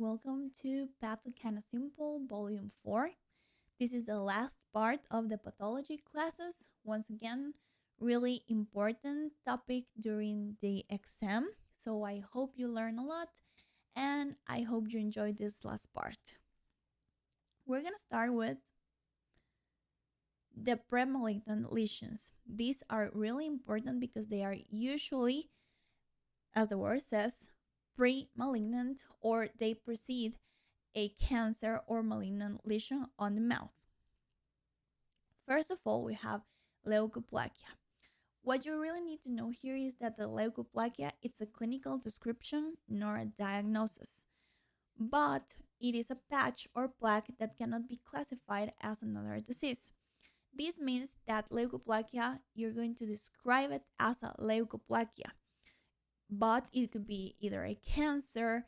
welcome to Pathology Simple Volume 4. This is the last part of the pathology classes. Once again, really important topic during the exam. So I hope you learn a lot and I hope you enjoy this last part. We're going to start with the premalignant lesions. These are really important because they are usually, as the word says, pre-malignant, or they precede a cancer or malignant lesion on the mouth. First of all, we have leukoplakia. What you really need to know here is that the leukoplakia, it's a clinical description, not a diagnosis. But it is a patch or plaque that cannot be classified as another disease. This means that leukoplakia, you're going to describe it as a leukoplakia. But it could be either a cancer,